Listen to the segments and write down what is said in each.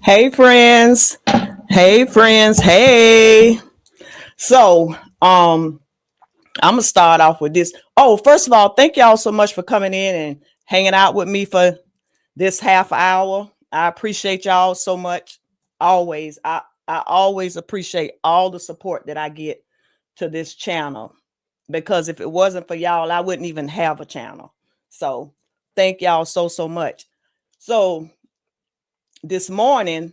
Hey friends. Hey friends. Hey. So, I'm gonna start off with this. Oh, first of all, thank y'all so much for coming in and hanging out with me for this half hour. I appreciate y'all so much. Always. I always appreciate all the support that I get to this channel because if it wasn't for y'all, I wouldn't even have a channel. So, thank y'all so much. So, this morning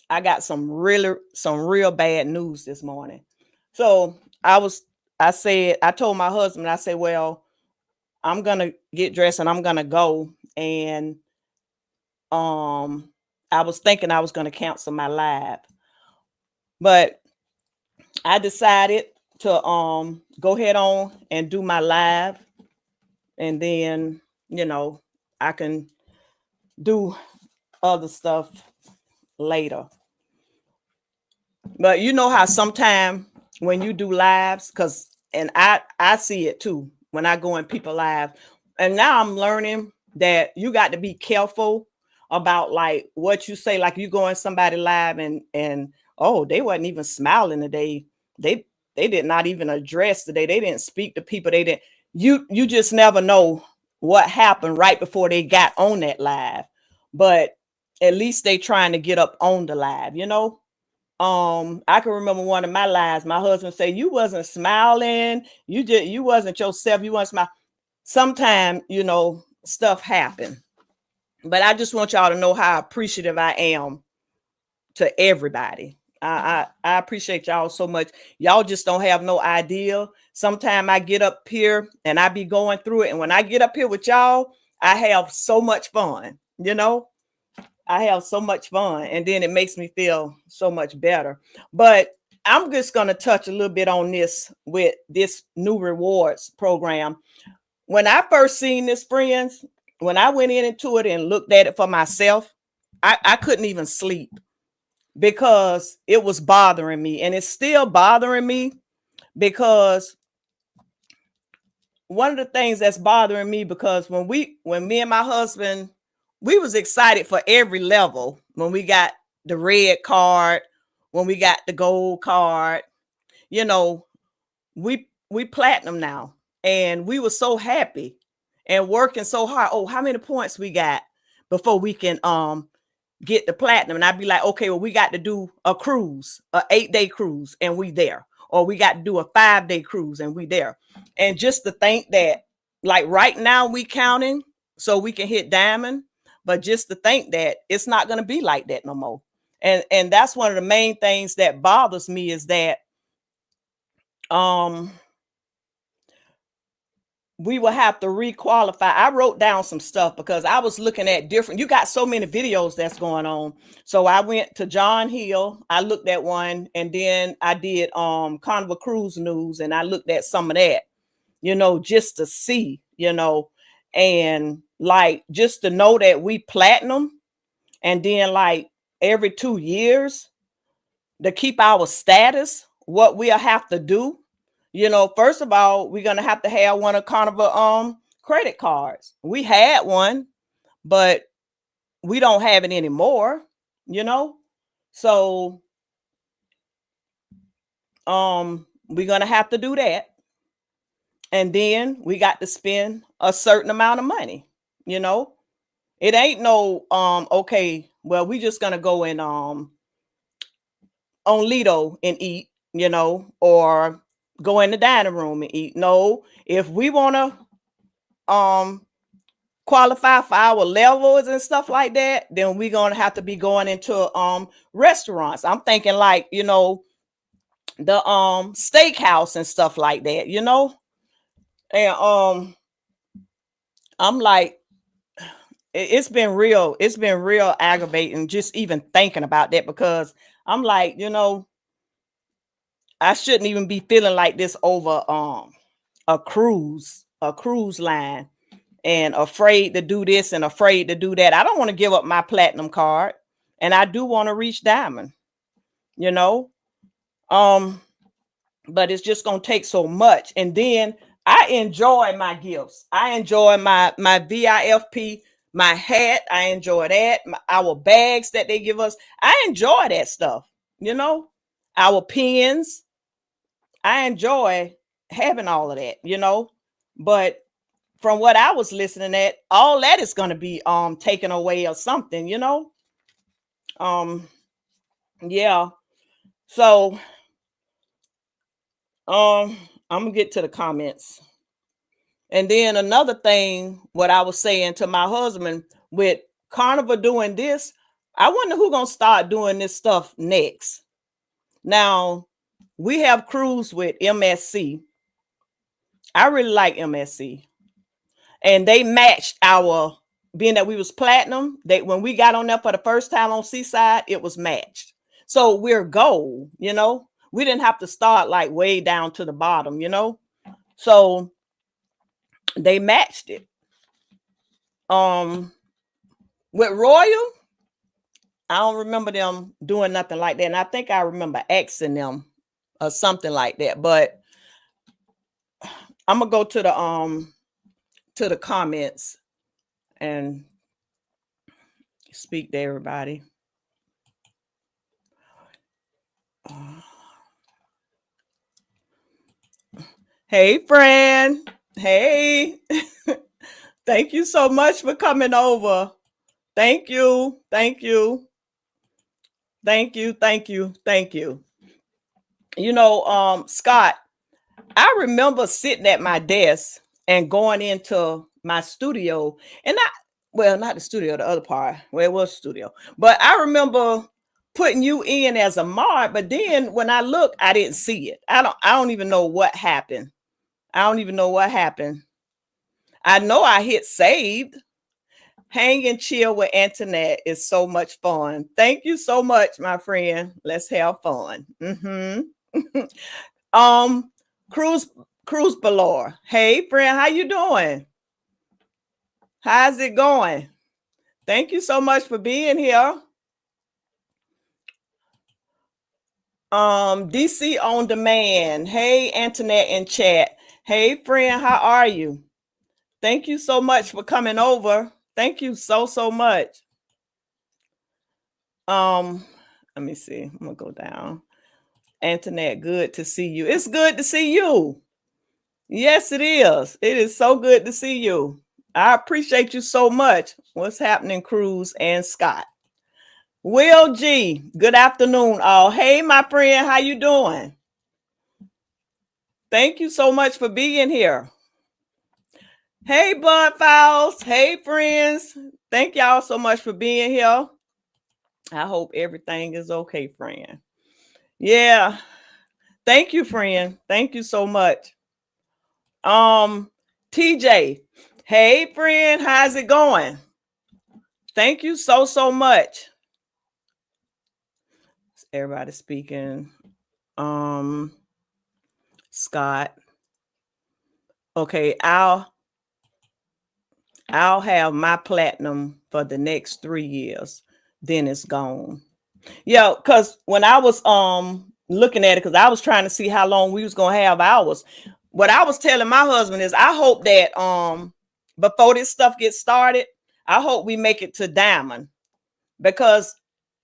I got some real bad news this morning. So I told my husband, I said, well, I'm gonna get dressed and I'm gonna go. And I was thinking I was gonna cancel my live, but I decided to go head on and do my live, and then I can do other stuff later. But you know how sometimes when you do lives, and I see it too when I go in people live, and now I'm learning that you got to be careful about like what you say. Like you go in somebody live and oh, they wasn't even smiling today. They did not even address today. They didn't speak to people. They didn't. You just never know what happened right before they got on that live. But at least they trying to get up on the live. I can remember one of my lives, my husband said, you wasn't smiling, you wasn't yourself, you wasn't smiling. Sometimes stuff happen, but I just want y'all to know how appreciative I am to everybody. I appreciate y'all so much. Y'all just don't have no idea. Sometimes I get up here and I be going through it, and when I get up here with y'all, I have so much fun. I have so much fun, and then it makes me feel so much better. But I'm just going to touch a little bit on this with this new rewards program. When I first seen this, friends, when I went into it and looked at it for myself, I couldn't even sleep because it was bothering me, and it's still bothering me because one of the things that's bothering me, because when me and my husband, we was excited for every level. When we got the red card, when we got the gold card, you know, we platinum now, and we were so happy and working so hard. Oh, how many points we got before we can get the platinum? And I'd be like, okay, well, we got to do a cruise, a 8-day cruise, and we there. Or we got to do a 5-day cruise and we there. And just to think that, like right now we counting so we can hit diamond, but just to think that it's not going to be like that no more. And that's one of the main things that bothers me, is that we will have to requalify. I wrote down some stuff because I was looking at different, you got so many videos that's going on. So I went to John Hill, I looked at one, and then I did Carnival Cruise News, and I looked at some of that, just to see, and like just to know that we platinum, and then like every 2 years to keep our status, what we'll have to do. First of all, we're gonna have to have one of Carnival credit cards. We had one, but we don't have it anymore. So we're gonna have to do that, and then we got to spend a certain amount of money. It ain't no okay, well, we just gonna go and on Lido and eat, or go in the dining room and eat. No, if we want to qualify for our levels and stuff like that, then we're gonna have to be going into restaurants. I'm thinking like, the steakhouse and stuff like that, and I'm like, it's been real aggravating just even thinking about that, because I'm like, I shouldn't even be feeling like this over a cruise line, and afraid to do this and afraid to do that. I don't want to give up my platinum card, and I do want to reach diamond, but it's just going to take so much. And then I enjoy my gifts. I enjoy my VIFP, My hat, I enjoy that. Our bags that they give us, I enjoy that stuff. Our pens, I enjoy having all of that. But from what I was listening at, all that is going to be taken away or something. Yeah. So I'm gonna get to the comments. And then another thing, what I was saying to my husband, with Carnival doing this, I wonder who's gonna start doing this stuff next. Now, we have cruise with MSC. I really like MSC. And they matched our, being that we was platinum, when we got on there for the first time on Seaside, it was matched. So we're gold, we didn't have to start like way down to the bottom, so they matched it. With Royal, I don't remember them doing nothing like that, and I think I remember asking them or something like that. But I'm gonna go to the comments and speak to everybody. Hey, friend. Hey. Thank you so much for coming over. Thank you. Thank you. Thank you. Thank you. Thank you. Scott, I remember sitting at my desk and going into my studio, and not the studio, the other part where it was studio, but I remember putting you in as a mod, but then when I look, I didn't see it. I don't even know what happened. I don't even know what happened. I know I hit saved. Hang and chill with Antoinette is so much fun. Thank you so much, my friend. Let's have fun. Cruise Belore. Hey, friend, how you doing? How's it going? Thank you so much for being here. DC on demand. Hey, Antoinette in chat. Hey, friend, how are you? Thank you so much for coming over. Thank you so much. Let me see. I'm gonna go down. Antoinette, good to see you. It's good to see you. Yes, it is. It is so good to see you. I appreciate you so much. What's happening, Cruz and Scott? Will G, good afternoon, all. Hey, my friend, how you doing? Thank you so much for being here. Hey, Bud Fowles. Hey, friends. Thank y'all so much for being here. I hope everything is okay, friend. Yeah. Thank you, friend. Thank you so much. TJ. Hey, friend. How's it going? Thank you so much. Everybody speaking. Scott. Okay, I'll have my platinum for the next 3 years. Then it's gone. Yeah, because when I was looking at it, because I was trying to see how long we was gonna have ours. What I was telling my husband is I hope that before this stuff gets started, I hope we make it to diamond. Because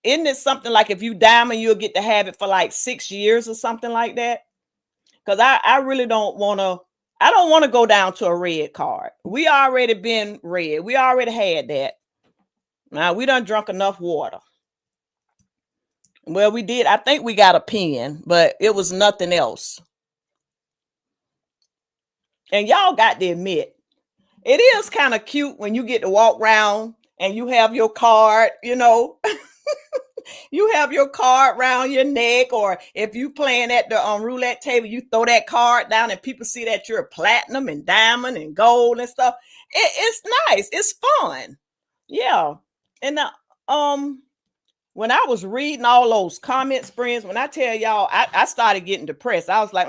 isn't it something like if you diamond, you'll get to have it for like 6 years or something like that? Because I really don't want to go down to a red card. We already been red. We already had that. Now we done drunk enough water. Well, we did. I think we got a pen, but it was nothing else. And y'all got to admit, it is kind of cute when you get to walk around and you have your card, you have your card around your neck, or if you playing at the roulette table, you throw that card down and people see that you're platinum and diamond and gold and stuff. It's nice. It's fun. Yeah. And when I was reading all those comments, friends, when I tell y'all, I started getting depressed. I was like,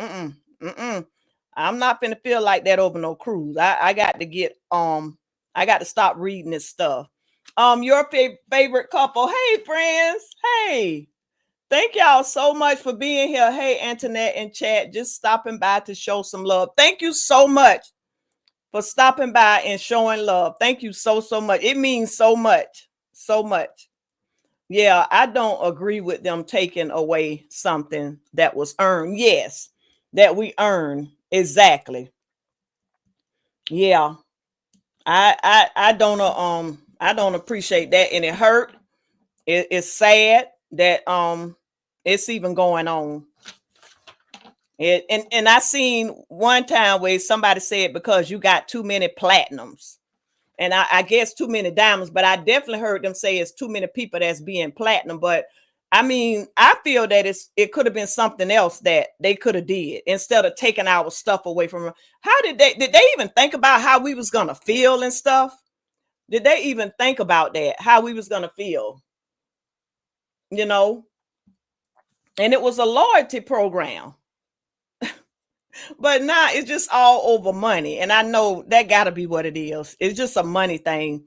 I'm not gonna feel like that over no cruise. I got to get I got to stop reading this stuff. Your favorite couple. Hey, friends. Hey, thank y'all so much for being here. Hey, Antoinette in chat, just stopping by to show some love. Thank you so much for stopping by and showing love. Thank you so much. It means so much. So much. Yeah, I don't agree with them taking away something that was earned. Yes, that we earn. Exactly. Yeah. I don't appreciate that, and it hurt. It's sad that it's even going on. And I seen one time where somebody said because you got too many platinums, and I guess too many diamonds, but I definitely heard them say it's too many people that's being platinum. But I mean, I feel that it could have been something else that they could have did instead of taking our stuff away from them. How did they even think about how we was gonna feel and stuff? Did they even think about that? How we was gonna feel? You know? And it was a loyalty program. But now it's just all over money. And I know that gotta be what it is. It's just a money thing.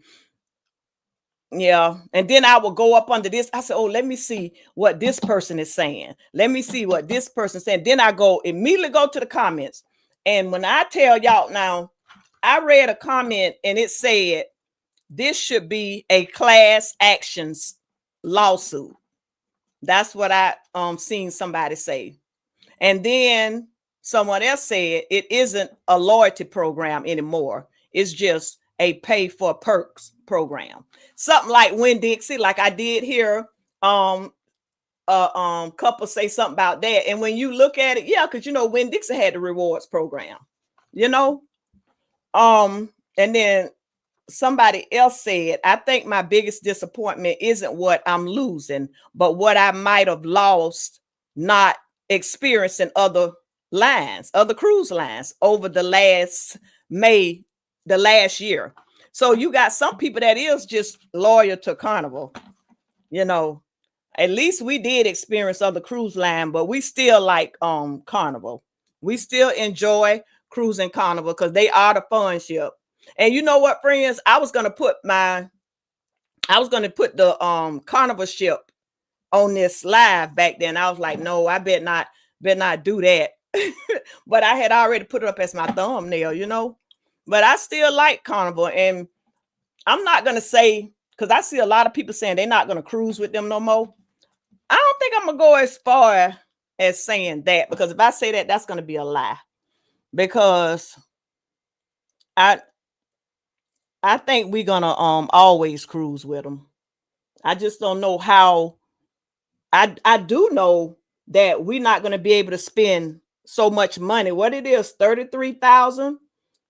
Yeah. And then I will go up under this. I said, oh, let me see what this person is saying. Let me see what this person saying. Then I go immediately go to the comments. And when I tell y'all now, I read a comment and it said this should be a class actions lawsuit. That's what I seen somebody say. And then someone else said it isn't a loyalty program anymore. It's just a pay for perks program. Something like Winn-Dixie, like I did hear couple say something about that. And when you look at it, yeah, because you know Winn-Dixie had the rewards program, you know. And then somebody else said, I think my biggest disappointment isn't what I'm losing, but what I might have lost not experiencing other lines, other cruise lines over the last year. So you got some people that is just loyal to Carnival, you know. At least we did experience other cruise line, but we still like Carnival. We still enjoy cruising Carnival because they are the fun ship. And you know what, friends? I was gonna put the Carnival ship on this live back then. I was like, no, I better not do that. But I had already put it up as my thumbnail, you know. But I still like Carnival, and I'm not gonna say, because I see a lot of people saying they're not gonna cruise with them no more. I don't think I'm gonna go as far as saying that, because if I say that, that's gonna be a lie. Because I think we're gonna always cruise with them. I just don't know how. I do know that we're not gonna be able to spend so much money. What it is, 33,000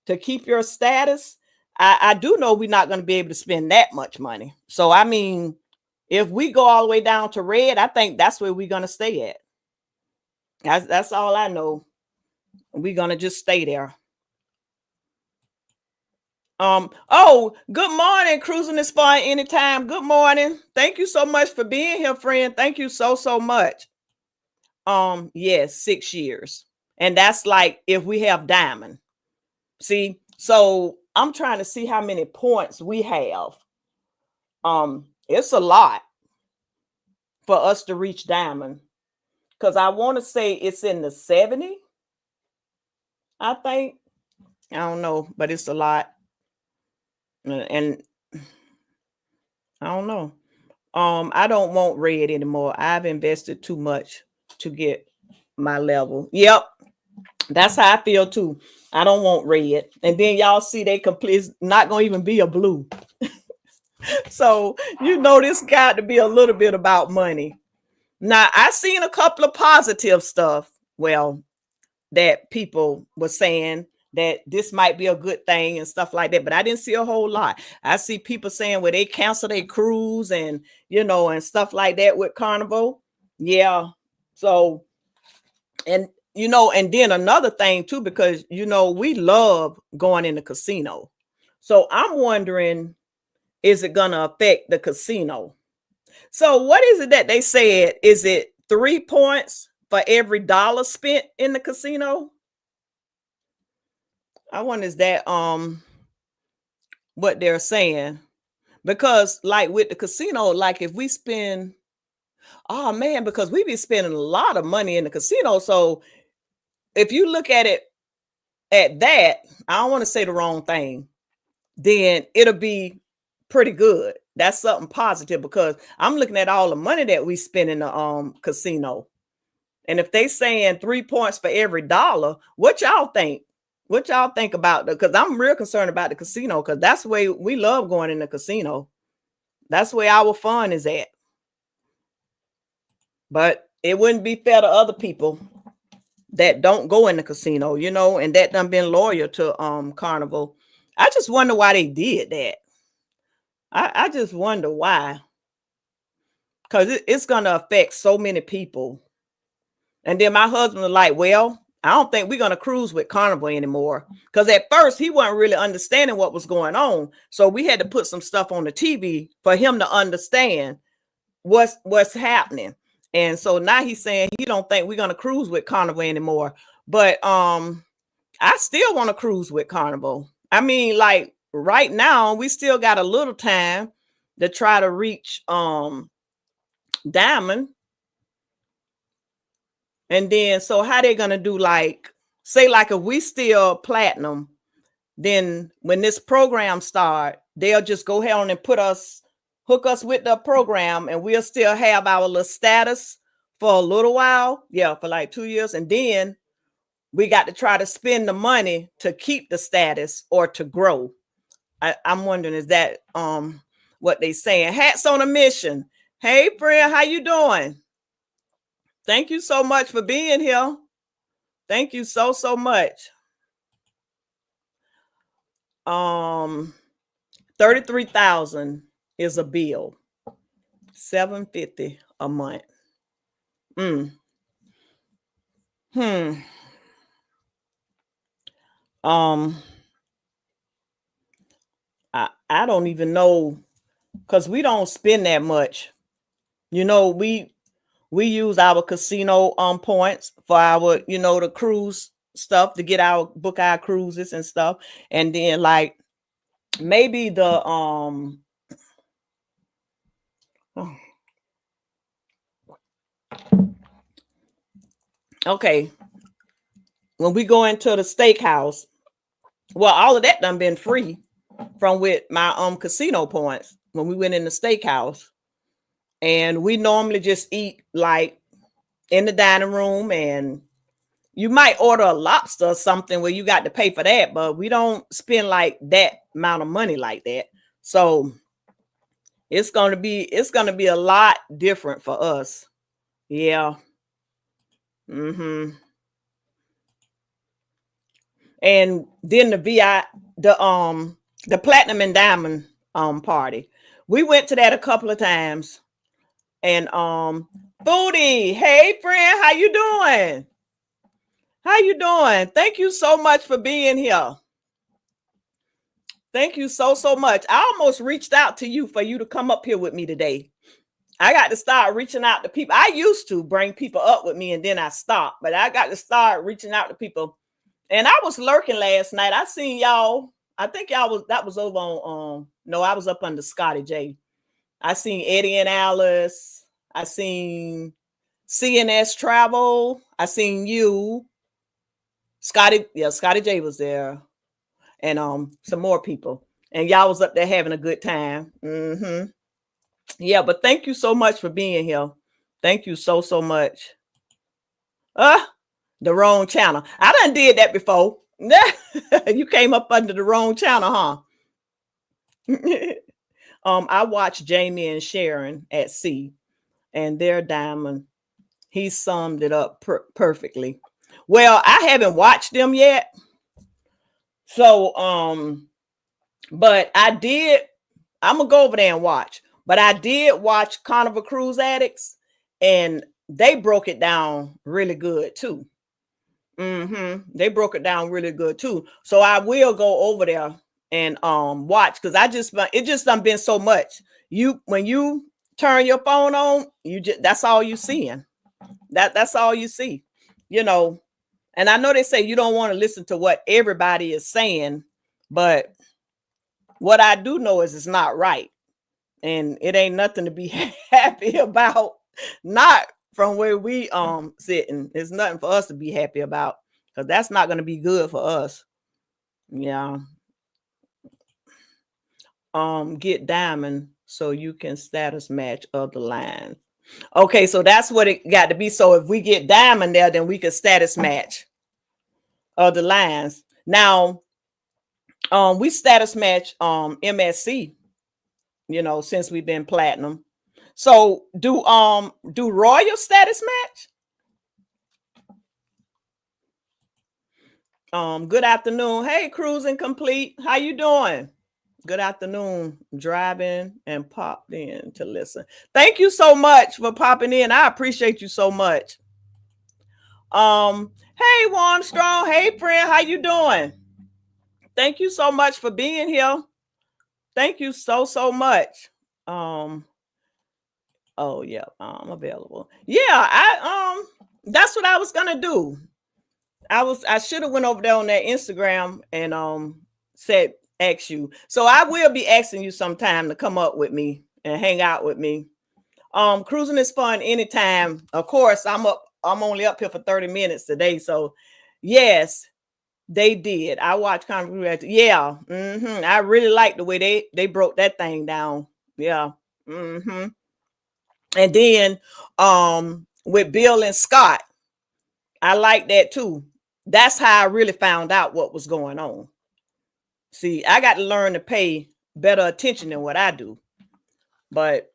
to keep your status. I do know we're not gonna be able to spend that much money. So I mean, if we go all the way down to red, I think that's where we're gonna stay at. That's all I know. We're gonna just stay there. Oh, good morning, cruising is fun anytime. Good morning. Thank you so much for being here, friend. Thank you so much. Yes, 6 years. And that's like if we have diamond. See, so I'm trying to see how many points we have. It's a lot for us to reach diamond, because I want to say it's in the 70, I think. I don't know, but it's a lot. And I don't know. I don't want red anymore. I've invested too much to get my level. Yep. That's how I feel too. I don't want red. And then y'all see they complete not gonna even be a blue. So you know this got to be a little bit about money. Now I seen a couple of positive stuff. Well, that people were saying that this might be a good thing and stuff like that, but I didn't see a whole lot. I see people saying where they cancel their cruise and you know and stuff like that with Carnival. Yeah. So and you know, and then another thing too, because you know we love going in the casino. So I'm wondering, is it gonna affect the casino? So what is it that they said? Is it 3 points for every dollar spent in the casino? I wonder is that what they're saying, because like with the casino, like if we spend, oh man, because we be spending a lot of money in the casino. So if you look at it at that, I don't want to say the wrong thing, then it'll be pretty good. That's something positive because I'm looking at all the money that we spend in the casino. And if they saying 3 points for every dollar, what y'all think? What y'all think about the, because I'm real concerned about the casino, because that's the way we love going in the casino. That's where our fun is at. But it wouldn't be fair to other people that don't go in the casino, you know, and that done been loyal to Carnival. I just wonder why they did that. I just wonder why. Because it's gonna affect so many people. And then my husband was like, well, I don't think we're going to cruise with Carnival anymore. Because at first he wasn't really understanding what was going on. So we had to put some stuff on the TV for him to understand what's happening. And so now he's saying he don't think we're going to cruise with Carnival anymore. But I still want to cruise with Carnival. I mean, like right now, we still got a little time to try to reach Diamond. And then, so how they gonna do, like, say, like if we still platinum, then when this program start, they'll just go ahead on and hook us with the program, and we'll still have our little status for a little while. Yeah, for like 2 years. And then we got to try to spend the money to keep the status or to grow. I'm wondering, is that what they saying? Hats on a mission. Hey, friend, how you doing? Thank you so much for being here. Thank you so much. 33,000 is a bill. $750 a month. I don't even know, because we don't spend that much. You know, we use our casino points for our, you know, the cruise stuff to get book our cruises and stuff. And then like maybe the okay, when we go into the steakhouse, well, all of that done been free from with my casino points when we went in the steakhouse. And we normally just eat like in the dining room, and you might order a lobster or something where you got to pay for that, but we don't spend like that amount of money like that. So it's gonna be a lot different for us. Yeah. And then the platinum and diamond party. We went to that a couple of times. And Foodie, hey friend, how you doing? How you doing? Thank you so much for being here. Thank you so much. I almost reached out to you for you to come up here with me today. I got to start reaching out to people. I used to bring people up with me and then I stopped, but I got to start reaching out to people. And I was lurking last night. I seen y'all. I think that was over on no, I was up under Scotty J. I seen Eddie and Alice. I seen CNS Travel. I seen you. Scotty J was there. And some more people. And y'all was up there having a good time. Yeah, but thank you so much for being here. Thank you so much. The wrong channel. I done did that before. You came up under the wrong channel, huh? I watched Jamie and Sharon at sea, and their diamond. He summed it up perfectly. Well, I haven't watched them yet. So, but I'm gonna go over there and watch. But I did watch Carnival Cruise Addicts, and they broke it down really good too. They broke it down really good too. So I will go over there and watch, because it just done been so much. When you turn your phone on, that's all you seeing. That's all you see, you know. And I know they say you don't want to listen to what everybody is saying, but what I do know is it's not right. And it ain't nothing to be happy about. Not from where we sitting. It's nothing for us to be happy about. because that's not going to be good for us. Yeah. Get diamond so you can status match other lines. Okay, so that's what it got to be. So if we get diamond there, then we can status match other lines. Now, we status match MSC, you know, since we've been platinum. So do Royal status match? Good afternoon. Hey, cruising complete. How you doing? Good afternoon. Driving and popped in to listen. Thank you so much for popping in. I appreciate you so much. Hey, Warm Strong. Hey, friend. How you doing? Thank you so much for being here. Thank you so much. Oh yeah, I'm available. Yeah, that's what I was gonna do. I should have went over there on that Instagram and said ask you. So I will be asking you sometime to come up with me and hang out with me. Cruising is fun anytime. Of course, I'm only up here for 30 minutes today. So yes, they did. I watched Carnival Cruise. Yeah. I really like the way they broke that thing down. Yeah. And then with Bill and Scott, I like that too. That's how I really found out what was going on. See, I got to learn to pay better attention than what I do. But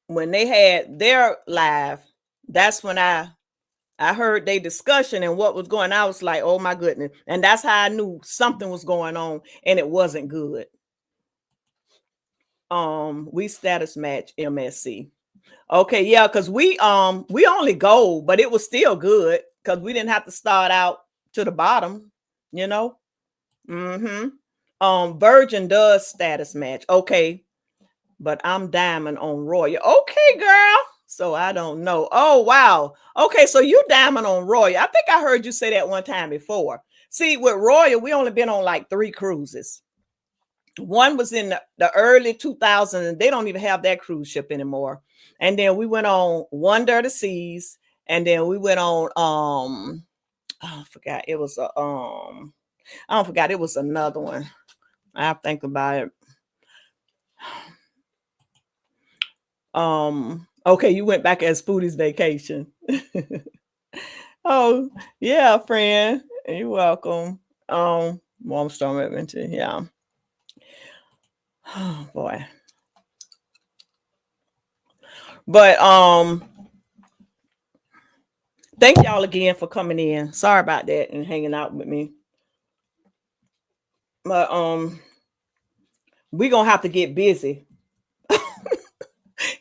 when they had their live, that's when I heard their discussion and what was going on. I was like, oh my goodness. And that's how I knew something was going on and it wasn't good. We status match MSC. Okay, yeah, because we only gold, but it was still good because we didn't have to start out to the bottom, you know. Virgin does status match. Okay, but I'm diamond on Royal. Okay, girl. So I don't know. Oh, wow. Okay, so you diamond on Royal. I think I heard you say that one time before. See, with Royal, we only been on like 3 cruises. One was in the early 2000s, and they don't even have that cruise ship anymore. And then we went on Wonder of the Seas, and then we went on I forgot it was a I don't forgot it was another one. I think about it. Okay, you went back as Foodie's Vacation. Oh, yeah, friend. You're welcome. Warm Storm Adventure, yeah. Oh boy. But thank y'all again for coming in. Sorry about that and hanging out with me. But we're gonna have to get busy.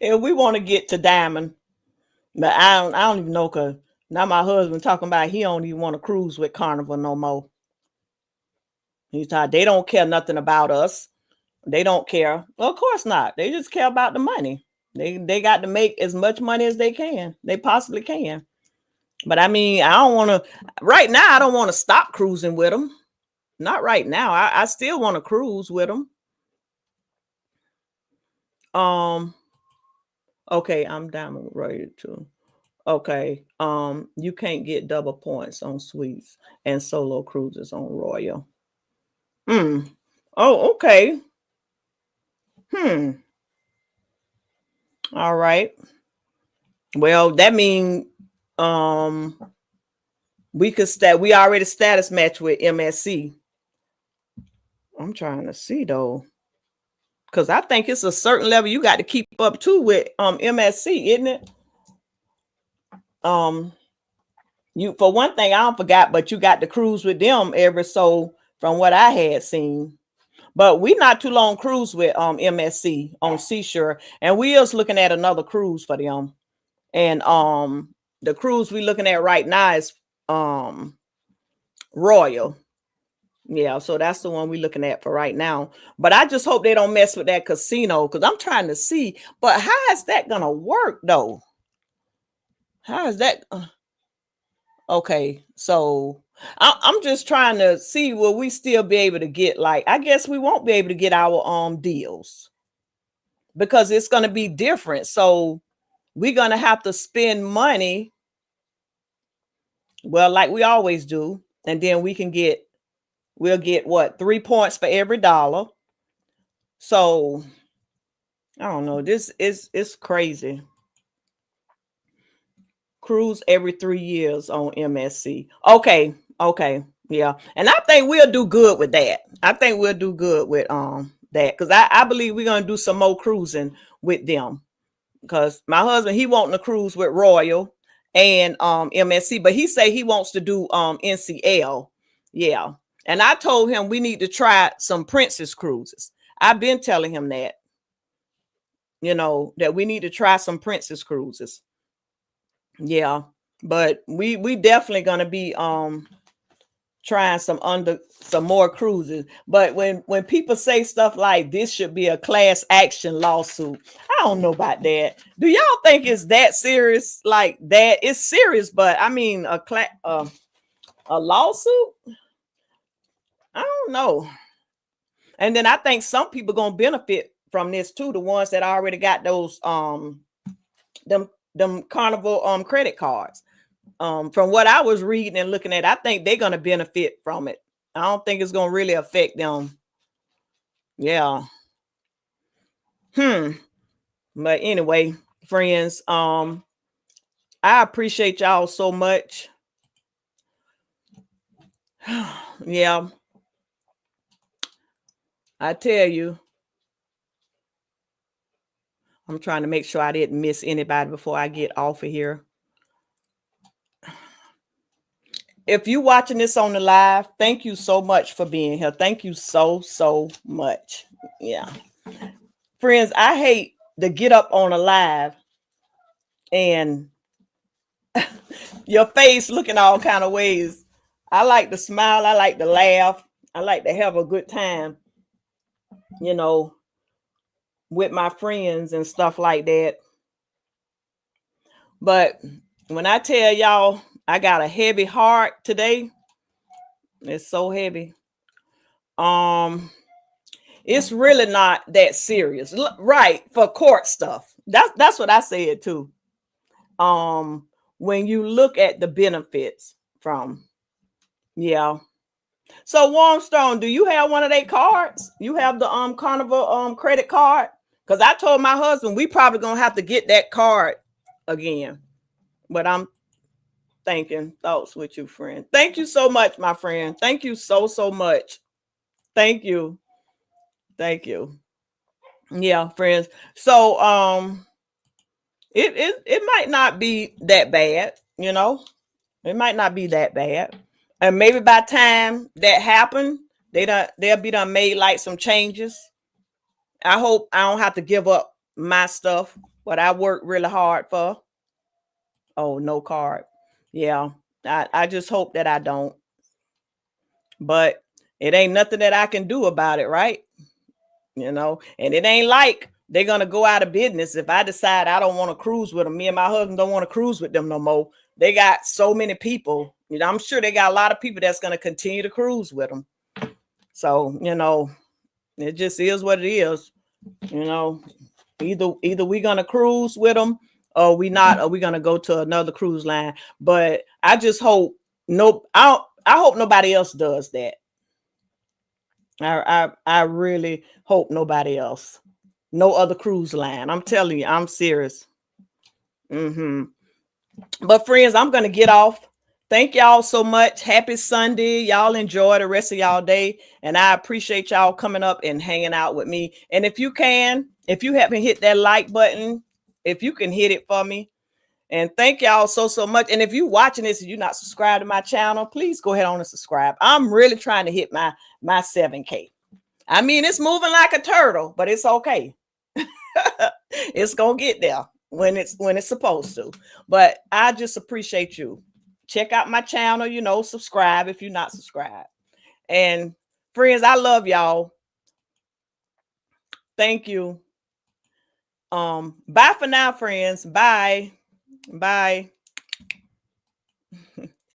And we want to get to diamond. But I don't even know, cause now my husband talking about he don't even want to cruise with Carnival no more. He's tired. They don't care nothing about us. They don't care. Well, of course not. They just care about the money. They got to make as much money as they can. They possibly can. But I mean, I don't want to. Right now, I don't want to stop cruising with them. Not right now. I still want to cruise with them. Okay, I'm diamond rated too. Okay. You can't get double points on suites and solo cruises on Royal. Oh, okay. All right. Well, that means we already status match with MSC. I'm trying to see though. Because I think it's a certain level you got to keep up to with MSC, isn't it? You, for one thing, I don't forgot, but you got to cruise with them every so from what I had seen. But we not too long cruise with MSC on Seashore, and we is looking at another cruise for them. And the cruise we looking at right now is Royal. Yeah, so that's the one we're looking at for right now. But I just hope they don't mess with that casino, because I'm trying to see. But how is that gonna work though? How is that? Okay, so I'm just trying to see, will we still be able to get, like, I guess we won't be able to get our deals because it's going to be different. So we're going to have to spend money Well, like we always do. And then we'll get what, 3 points for every dollar. So I don't know. This is it's crazy. Cruise every 3 years on MSC. Okay. Okay. Yeah. And I think we'll do good with that. I think we'll do good with that. Because I believe we're gonna do some more cruising with them. Because my husband, he wanting to cruise with Royal and MSC, but he say he wants to do NCL. Yeah. And I told him we need to try some Princess cruises. I've been telling him that, that we need to try some Princess cruises. Yeah. But we definitely gonna be trying some more cruises. But when people say stuff like this should be a class action lawsuit, I don't know about that. Do y'all think it's that serious? Like that? It's serious, but I mean a lawsuit? I don't know. And then I think some people gonna benefit from this too. The ones that already got those them Carnival credit cards. From what I was reading and looking at, I think they're gonna benefit from it. I don't think it's gonna really affect them. Yeah. But anyway, friends, I appreciate y'all so much. Yeah. I tell you, I'm trying to make sure I didn't miss anybody before I get off of here. If you're watching this on the live, thank you so much for being here. Thank you so much. Yeah. Friends, I hate to get up on a live and your face looking all kind of ways. I like to smile. I like to laugh. I like to have a good time, with my friends and stuff like that. But when I tell y'all I got a heavy heart today, it's so heavy. It's really not that serious, right? For court stuff. That's what I said too. When you look at the benefits from, yeah. So Warmstone, do you have one of their cards? You have the Carnival credit card? Because I told my husband we probably gonna have to get that card again. But I'm thinking thoughts with you, friend. Thank you so much, my friend. Thank you so much. Thank you. Thank you. Yeah, friends. So it might not be that bad, It might not be that bad. And maybe by the time that happened, they'll be done made like some changes. I hope I don't have to give up my stuff, what I worked really hard for. Oh, no card. Yeah. I just hope that I don't. But it ain't nothing that I can do about it, right? And it ain't like they're gonna go out of business if I decide I don't want to cruise with them. Me and my husband don't want to cruise with them no more. They got so many people. I'm sure they got a lot of people that's gonna continue to cruise with them. So it just is what it is. Either we're gonna cruise with them or we not, or we're gonna go to another cruise line. But I just hope I hope nobody else does that. I really hope nobody else. No other cruise line. I'm telling you, I'm serious. But friends, I'm gonna get off. Thank y'all so much. Happy Sunday. Y'all enjoy the rest of y'all day. And I appreciate y'all coming up and hanging out with me. And if you haven't hit that like button, if you can hit it for me. And thank y'all so much. And if you're watching this and you're not subscribed to my channel, please go ahead on and subscribe. I'm really trying to hit my 7K. I mean, it's moving like a turtle, but it's okay. It's gonna get there when it's supposed to. But I just appreciate you. Check out my channel, subscribe if you're not subscribed. And friends, I love y'all. Thank you. Bye for now, friends. Bye.